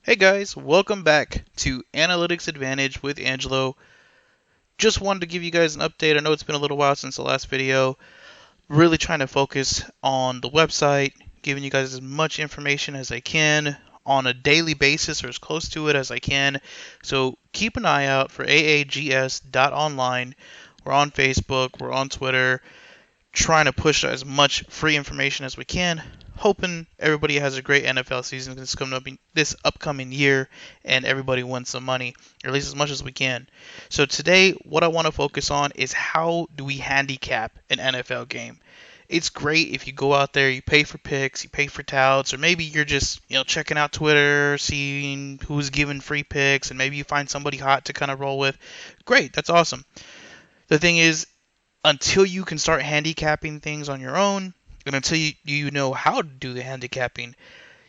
Hey guys, welcome back to Analytics Advantage with Angelo. Just wanted to give you guys an update. I know it's been a little while since the last video. Really trying to focus on the website, giving you guys as much information as I can on a daily basis or as close to it as I can. So keep an eye out for aags.online. We're on Facebook, we're on Twitter, trying to push as much free information as we can, hoping everybody has a great NFL season this upcoming year, and everybody wins some money, or at least as much as we can. So today, what I want to focus on is how do we handicap an NFL game. It's great if you go out there, you pay for picks, you pay for touts, or maybe you're just checking out Twitter, seeing who's giving free picks, and maybe you find somebody hot to kind of roll with. Great, that's awesome. The thing is, until you can start handicapping things on your own, and until you know how to do the handicapping,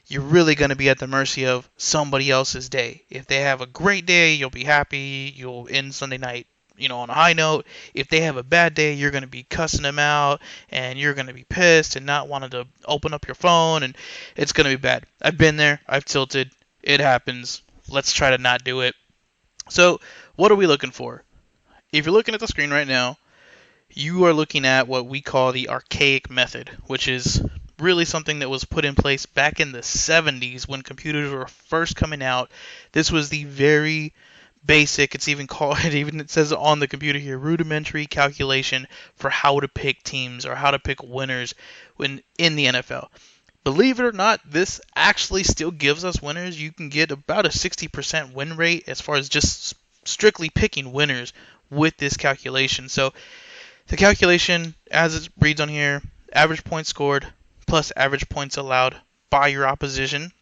you're really going to be at the mercy of somebody else's day. If they have a great day, you'll be happy. You'll end Sunday night, on a high note. If they have a bad day, you're going to be cussing them out, and you're going to be pissed and not wanting to open up your phone, and it's going to be bad. I've been there. I've tilted. It happens. Let's try to not do it. So, what are we looking for? If you're looking at the screen right now, you are looking at what we call the archaic method, which is really something that was put in place back in the 70s when computers were first coming out. This was the very basic, it's even called, it says on the computer here, rudimentary calculation for how to pick teams or how to pick winners in the NFL. Believe it or not, this actually still gives us winners. You can get about a 60% win rate as far as just strictly picking winners with this calculation. So the calculation, as it reads on here, average points scored plus average points allowed by your opposition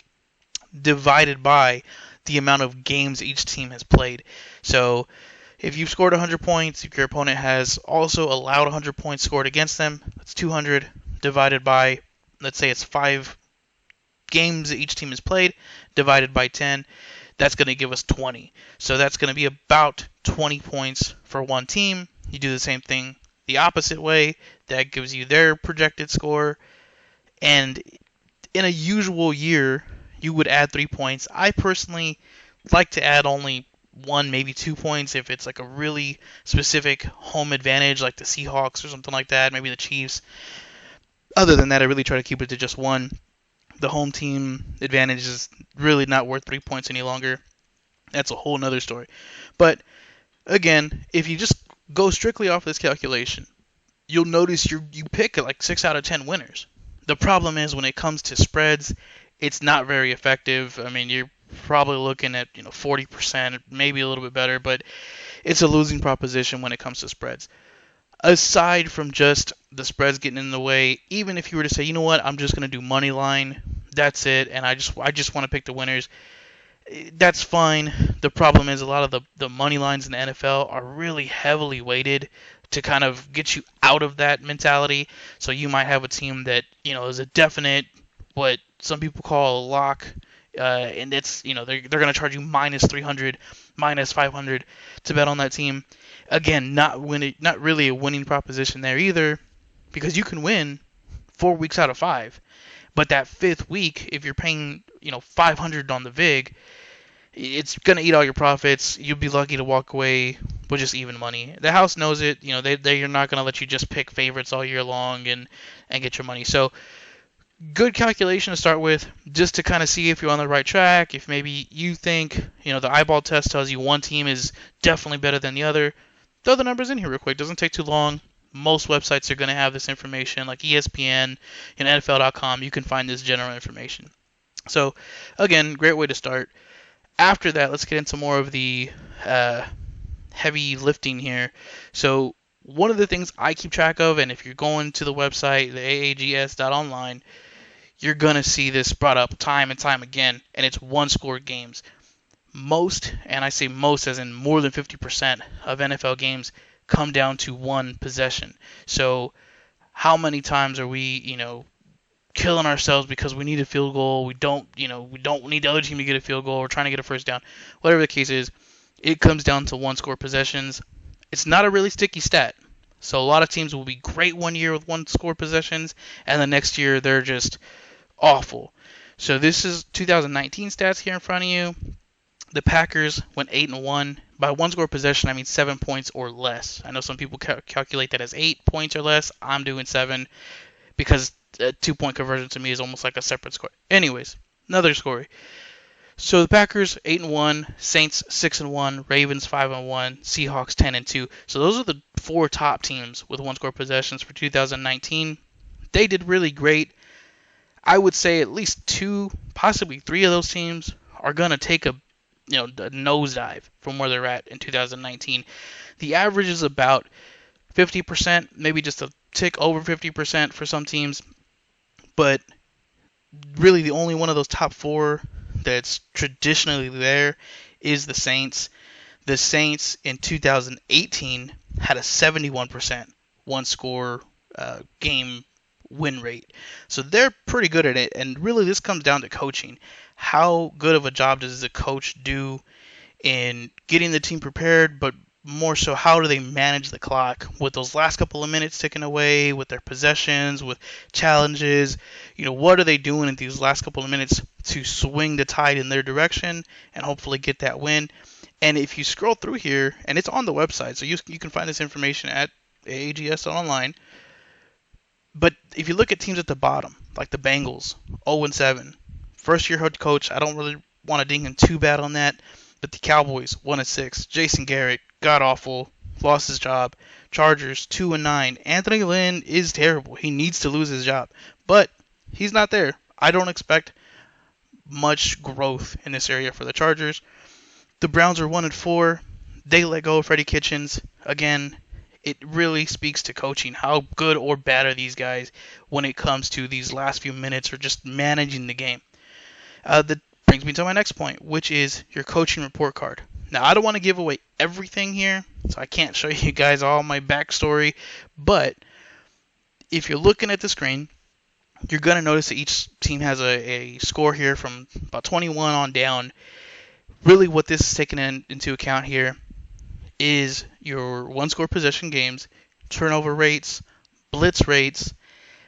divided by the amount of games each team has played. So if you've scored 100 points, if your opponent has also allowed 100 points scored against them, that's 200 divided by, let's say it's 5 games that each team has played, divided by 10. That's going to give us 20. So that's going to be about 20 points for one team. You do the same thing the opposite way. That gives you their projected score. And in a usual year, you would add 3 points. I personally like to add only 1, maybe 2 points if it's like a really specific home advantage, like the Seahawks or something like that, maybe the Chiefs. Other than that, I really try to keep it to just 1. The home team advantage is really not worth 3 points any longer. That's a whole nother story. But again, if you just go strictly off this calculation, you'll notice you pick like 6 out of 10 winners. The problem is when it comes to spreads, it's not very effective. I mean, you're probably looking at 40%, maybe a little bit better, but it's a losing proposition when it comes to spreads. Aside from just the spreads getting in the way, even if you were to say, you know what, I'm just going to do money line, that's it, and I just want to pick the winners, that's fine. The problem is a lot of the money lines in the NFL are really heavily weighted to kind of get you out of that mentality. So you might have a team that is a definite, what some people call a lock, and it's they're going to charge you minus 300, minus 500 to bet on that team. Again, not really a winning proposition there either, because you can win 4 weeks out of 5. But that 5th week, if you're paying 500 on the vig, it's gonna eat all your profits. You'll be lucky to walk away with just even money. The house knows it. They're not gonna let you just pick favorites all year long and get your money. So good calculation to start with, just to kind of see if you're on the right track. If maybe you think the eyeball test tells you one team is definitely better than the other, throw the numbers in here real quick. Doesn't take too long. Most websites are going to have this information, like ESPN and NFL.com. You can find this general information. So, again, great way to start. After that, let's get into more of the heavy lifting here. So, one of the things I keep track of, and if you're going to the website, the aags.online, you're going to see this brought up time and time again, and it's one-score games. Most, and I say most as in more than 50% of NFL games come down to one possession. So how many times are we, killing ourselves because we need a field goal? We don't need the other team to get a field goal. We're trying to get a first down. Whatever the case is, it comes down to one-score possessions. It's not a really sticky stat. So a lot of teams will be great one year with one-score possessions, and the next year they're just awful. So this is 2019 stats here in front of you. The Packers went 8-1. By one score possession, I mean 7 points or less. I know some people calculate that as 8 points or less. I'm doing 7 because a 2-point conversion to me is almost like a separate score. Anyways, another story. So the Packers 8-1, Saints 6-1, Ravens 5-1, Seahawks 10-2. So those are the 4 top teams with one score possessions for 2019. They did really great. I would say at least 2, possibly 3 of those teams are gonna take a nosedive from where they're at in 2019. The average is about 50%, maybe just a tick over 50% for some teams, but really the only one of those top 4 that's traditionally there is the Saints. The Saints in 2018 had a 71% one score game win rate. So they're pretty good at it, and really this comes down to coaching. How good of a job does the coach do in getting the team prepared, but more so how do they manage the clock with those last couple of minutes ticking away, with their possessions, with challenges. What are they doing in these last couple of minutes to swing the tide in their direction and hopefully get that win. And if you scroll through here, and it's on the website, so you can find this information at AAGS online. But if you look at teams at the bottom, like the Bengals, 0-7, first year head coach, I don't really want to ding him too bad on that. But the Cowboys, 1-6, Jason Garrett, god awful, lost his job. Chargers, 2-9. Anthony Lynn is terrible. He needs to lose his job, but he's not there. I don't expect much growth in this area for the Chargers. The Browns are 1-4. They let go of Freddie Kitchens. Again, it really speaks to coaching. How good or bad are these guys when it comes to these last few minutes or just managing the game? That brings me to my next point, which is your coaching report card. Now, I don't want to give away everything here, so I can't show you guys all my backstory, but if you're looking at the screen, you're going to notice that each team has a score here from about 21 on down. Really what this is taking into account here is your one-score possession games, turnover rates, blitz rates,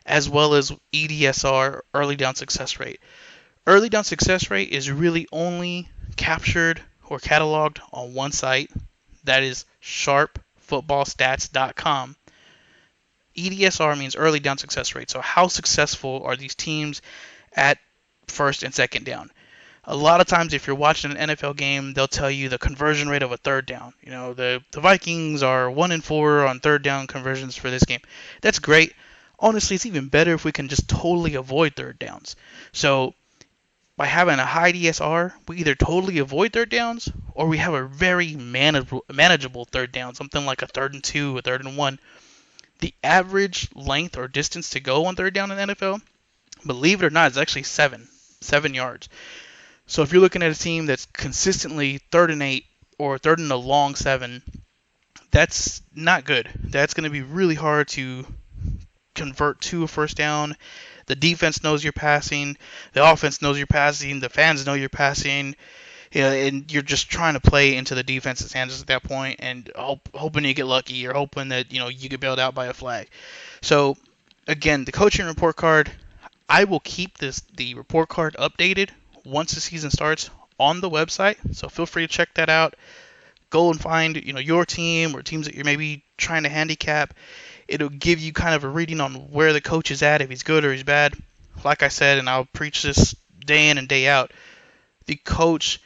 as well as EDSR, early down success rate. Early down success rate is really only captured or cataloged on one site, that is sharpfootballstats.com. EDSR means early down success rate, so how successful are these teams at first and second down? A lot of times if you're watching an NFL game, they'll tell you the conversion rate of a third down. The Vikings are 1-4 on third down conversions for this game. That's great. Honestly, it's even better if we can just totally avoid third downs. So by having a high DSR, we either totally avoid third downs or we have a very manageable third down, something like a 3rd and 2, a 3rd and 1. The average length or distance to go on third down in the NFL, believe it or not, is actually 7 yards. So if you're looking at a team that's consistently 3rd and 8 or 3rd and a long 7, that's not good. That's going to be really hard to convert to a first down. The defense knows you're passing. The offense knows you're passing. The fans know you're passing. And you're just trying to play into the defense's hands at that point and hoping you get lucky or hoping that you get bailed out by a flag. So again, the coaching report card, I will keep the report card updated once the season starts on the website. So feel free to check that out. Go and find your team or teams that you're maybe trying to handicap. It'll give you kind of a reading on where the coach is at, if he's good or he's bad. Like I said, and I'll preach this day in and day out, the coach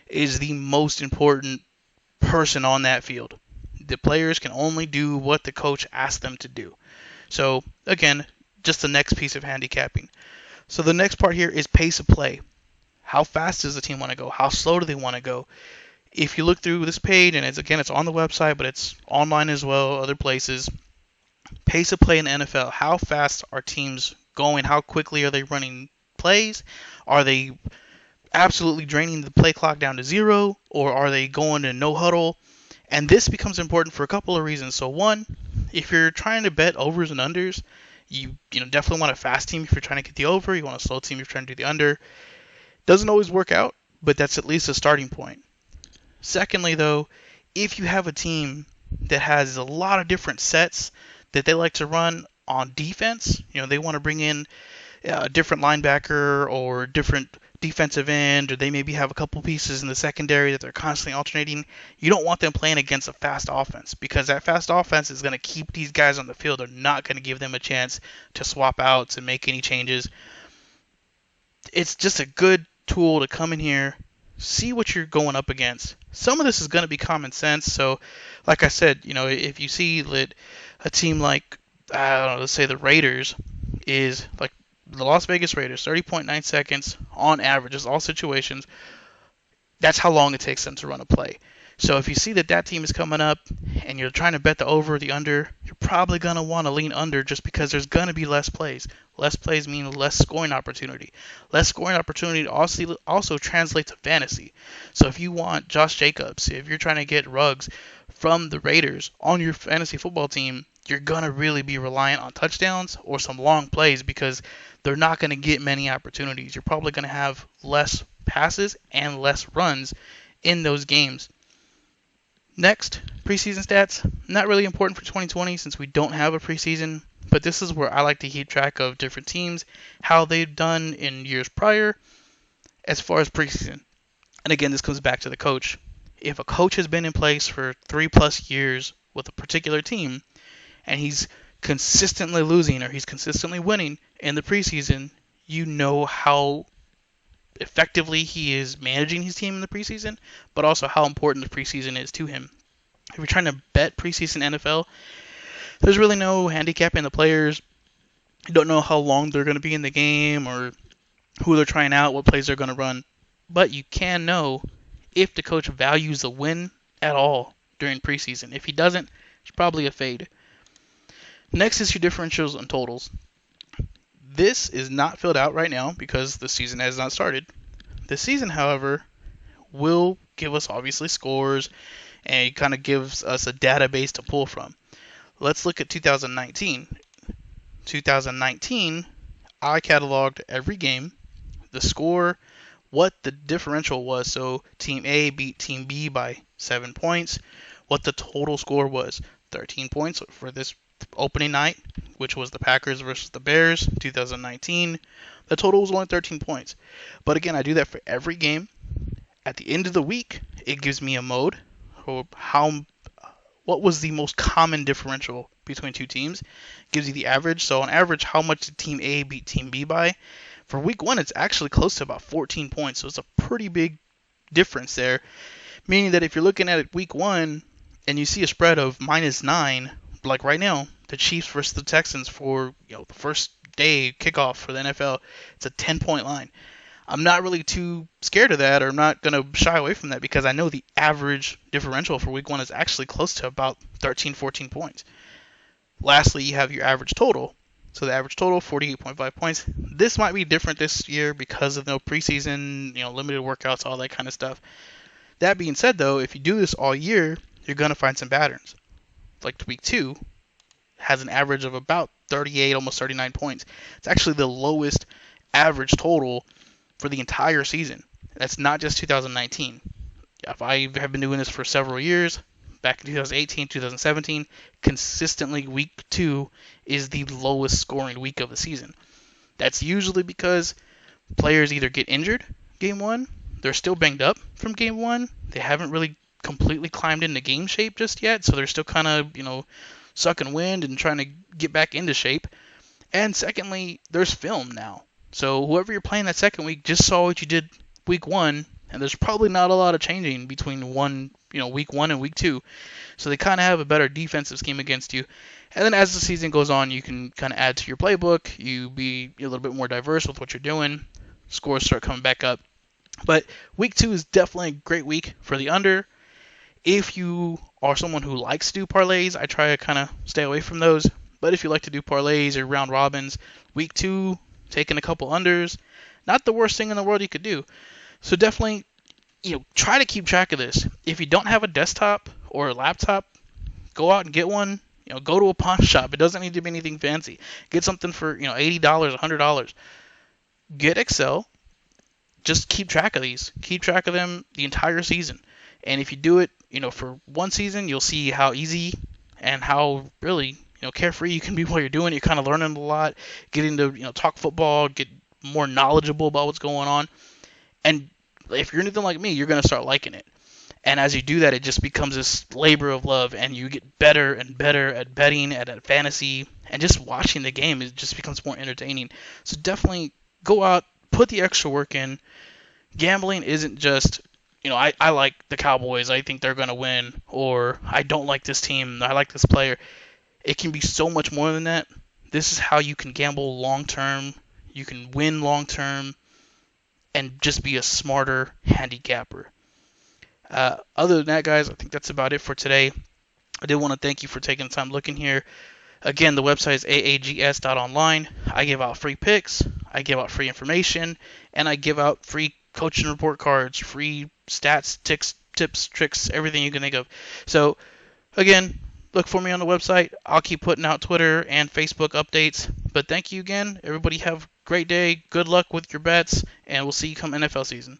is the most important person on that field. The players can only do what the coach asks them to do. So again, just the next piece of handicapping. So the next part here is pace of play. How fast does the team want to go? How slow do they want to go? If you look through this page, and it's on the website, but it's online as well, other places. Pace of play in the NFL. How fast are teams going? How quickly are they running plays? Are they absolutely draining the play clock down to 0, or are they going to no huddle? And this becomes important for a couple of reasons. So one, if you're trying to bet overs and unders, you definitely want a fast team if you're trying to get the over. You want a slow team if you're trying to do the under. Doesn't always work out, but that's at least a starting point. Secondly, though, if you have a team that has a lot of different sets that they like to run on defense, they want to bring in a different linebacker or different defensive end, or they maybe have a couple pieces in the secondary that they're constantly alternating. You don't want them playing against a fast offense because that fast offense is going to keep these guys on the field. They're not going to give them a chance to swap out, to make any changes. It's just a good tool to come in here, see what you're going up against. Some of this is going to be common sense. So, like I said, if you see that a team like, I don't know, let's say the Raiders is like the Las Vegas Raiders, 30.9 seconds on average, is all situations. That's how long it takes them to run a play. So if you see that team is coming up and you're trying to bet the over or the under, you're probably going to want to lean under just because there's going to be less plays. Less plays mean less scoring opportunity. Less scoring opportunity also translates to fantasy. So if you want Josh Jacobs, if you're trying to get Ruggs from the Raiders on your fantasy football team, you're going to really be reliant on touchdowns or some long plays because they're not going to get many opportunities. You're probably going to have less passes and less runs in those games. Next, preseason stats. Not really important for 2020 since we don't have a preseason, but this is where I like to keep track of different teams, how they've done in years prior as far as preseason. And again, this comes back to the coach. If a coach has been in place for 3+ years with a particular team and he's consistently losing or he's consistently winning in the preseason, you know how effectively he is managing his team in the preseason, but also how important the preseason is to him. If you're trying to bet preseason NFL, there's really no handicapping the players. You don't know how long they're going to be in the game or who they're trying out, what plays they're going to run. But you can know if the coach values the win at all during preseason. If he doesn't, it's probably a fade. Next is your differentials and totals. This is not filled out right now because the season has not started. The season, however, will give us obviously scores and it kind of gives us a database to pull from. Let's look at 2019. 2019, I cataloged every game, the score, what the differential was. So Team A beat Team B by 7 points. What the total score was, 13 points for this opening night, which was the Packers versus the Bears, 2019. The total was only 13 points. But again, I do that for every game. At the end of the week, it gives me a mode, or what was the most common differential between two teams. It gives you the average. So on average, how much did Team A beat Team B by? For week 1, it's actually close to about 14 points. So it's a pretty big difference there. Meaning that if you're looking at it week 1 and you see a spread of -9, like right now, the Chiefs versus the Texans for the first day kickoff for the NFL, it's a 10-point line. I'm not really too scared of that, or I'm not going to shy away from that because I know the average differential for week 1 is actually close to about 13, 14 points. Lastly, you have your average total. So the average total, 48.5 points. This might be different this year because of no preseason, limited workouts, all that kind of stuff. That being said, though, if you do this all year, you're going to find some patterns. Like week 2 has an average of about 38, almost 39 points. It's actually the lowest average total for the entire season. That's not just 2019. If I have been doing this for several years, back in 2018, 2017, consistently week 2 is the lowest scoring week of the season. That's usually because players either get injured game 1, they're still banged up from game 1, they haven't really completely climbed into game shape just yet, so they're still kind of, sucking wind and trying to get back into shape. And secondly, there's film now. So whoever you're playing that second week just saw what you did week 1, and there's probably not a lot of changing between week 1 and week 2. So they kind of have a better defensive scheme against you. And then as the season goes on, you can kind of add to your playbook. You be a little bit more diverse with what you're doing. Scores start coming back up. But week 2 is definitely a great week for the under. If you are someone who likes to do parlays, I try to kind of stay away from those. But if you like to do parlays or round robins, week 2, taking a couple unders, not the worst thing in the world you could do. So definitely, try to keep track of this. If you don't have a desktop or a laptop, go out and get one. Go to a pawn shop. It doesn't need to be anything fancy. Get something for $80, $100. Get Excel. Just keep track of these. Keep track of them the entire season. And if you do it, for one season, you'll see how easy and how really, carefree you can be while you're doing it. You're kind of learning a lot, getting to talk football, get more knowledgeable about what's going on. And if you're anything like me, you're gonna start liking it. And as you do that, it just becomes this labor of love, and you get better and better at betting, at fantasy, and just watching the game. It just becomes more entertaining. So definitely go out, put the extra work in. Gambling isn't just, I like the Cowboys, I think they're going to win, or I don't like this team, I like this player. It can be so much more than that. This is how you can gamble long term, you can win long term, and just be a smarter handicapper. Other than that, guys, I think that's about it for today. I did want to thank you for taking the time looking here. Again, the website is aags.online. I give out free picks, I give out free information, and I give out free coaching report cards, free stats, tips, tricks, everything you can think of. So, again, look for me on the website. I'll keep putting out Twitter and Facebook updates. But thank you again. Everybody have a great day. Good luck with your bets, and we'll see you come NFL season.